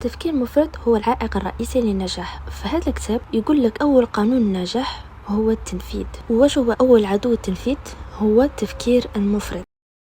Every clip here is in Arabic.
التفكير المفرط هو العائق الرئيسي للنجاح. فهذا الكتاب يقول لك أول قانون النجاح هو التنفيذ. واش هو أول عدو التنفيذ؟ هو التفكير المفرط.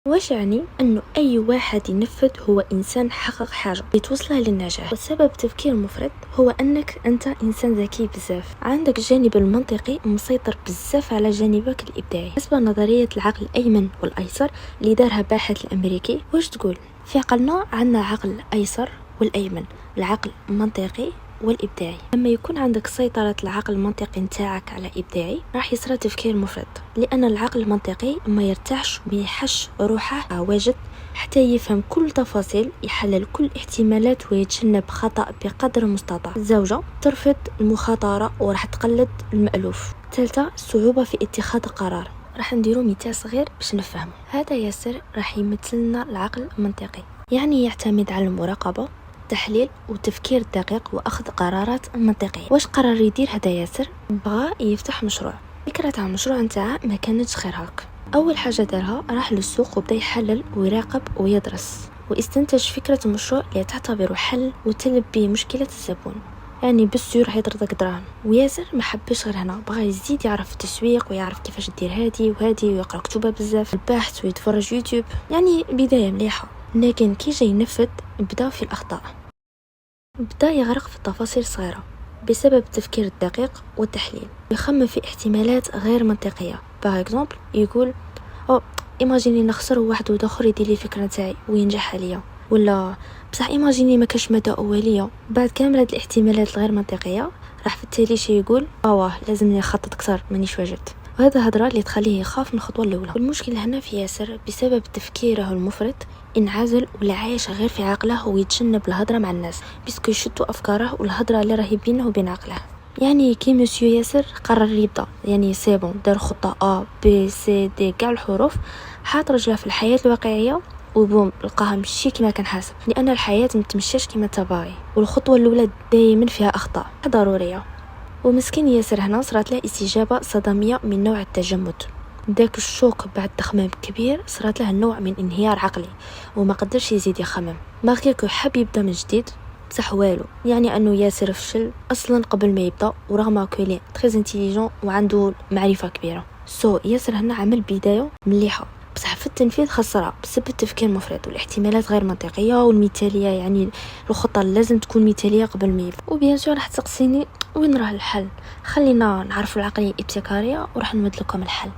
واش يعني أنه أي واحد ينفذ هو إنسان حقق حاجة يتوصلها للنجاح. وسبب التفكير المفرط هو أنك أنت إنسان ذكي بزاف، عندك الجانب المنطقي مسيطر بزاف على جانبك الإبداعي. حسب نظرية العقل الأيمن والأيسر اللي دارها باحث الأمريكي، واش تقول؟ في عقلنا عندنا عقل أيسر والأيمن، العقل المنطقي والإبداعي. لما يكون عندك سيطرة العقل المنطقي نتاعك على إبداعي راح يصير تفكير مفرط، لأن العقل المنطقي ما يرتاحش ويحش روحه واجد حتى يفهم كل تفاصيل، يحلل كل احتمالات ويتجنب خطأ بقدر المستطاع. الزوجة ترفض المخاطرة وراح تقلد المألوف. ثالثة، الصعوبة في اتخاذ قرار. راح نديرو مثال صغير باش نفهم. هذا ياسر راح يمثلنا العقل المنطقي، يعني يعتمد على المراقبة، تحليل وتفكير دقيق واخذ قرارات منطقيه. واش قرر يدير هذا ياسر؟ بغى يفتح مشروع. فكره تاع المشروع نتاعه ما كانتش خير هاك. اول حاجه دارها راح للسوق وبدا يحلل ويراقب ويدرس، واستنتج فكره المشروع اللي تعتبر حل وتلبي مشكله الزبون، يعني بالسير راح يطردك دراهم. وياسر ما حبش غير هنا، بغى يزيد يعرف التسويق ويعرف كيفاش دير هادي وهادي، ويقرا كتبه بزاف، البحث ويتفرج يوتيوب، يعني بدايه مليحه. لكن كي جاي ينفذ بدا في الاخطاء، بدا يغرق في التفاصيل الصغيرة بسبب التفكير الدقيق والتحليل. يخمم في احتمالات غير منطقية. باغ اكزومبل يقول ايماجيني نخسر واحد وداخر يدير لي الفكرة نتاعي وينجح عليا، ولا بصح ايماجيني ما كاش مدى اوليه. بعد كامل هاد الاحتمالات الغير منطقية راح في التالي شي يقول لازمني نخطط اكثر مانيش واجد. وهذا هضره اللي تخليه يخاف من الخطوه الاولى. والمشكل هنا في ياسر بسبب تفكيره المفرط انعزل ولا عايش غير في عقله ويتجنب الهضره مع الناس، باسكو يشتوا افكاره والهضره اللي راهي بينه وبين عقله. يعني كي مسيو ياسر قرر يبدا، يعني سيبون دار خطه A B C D كاع الحروف، حاط رجله في الحياه الواقعيه وبوم لقاها مشي كما كان حاسب، لان الحياه متمشاش كما تباغي، والخطوه الاولى دائما فيها اخطاء ضروريه. ومسكين ياسر هنا صارت له استجابه صدميه من نوع التجمد. داك الشوك بعد تخمام كبير صارت له نوع من انهيار عقلي وما قدرش يزيد يخمم. ماركيكو حب يبدا من جديد بصح والو، يعني انه ياسر فشل اصلا قبل ما يبدا، ورغم كولي تري انتيليجون وعنده معرفه كبيره. ياسر هنا عمل بدايه مليحه، بصح في التنفيذ خسرها بسبب التفكير المفرط والاحتمالات غير منطقيه والمثاليه، يعني الخطه لازم تكون مثاليه قبل ما يبدا. وبيان سور راح تسقسيني وين راه الحل؟ خلينا نعرف العقليه الابتكاريه وراح نمد لكم الحل.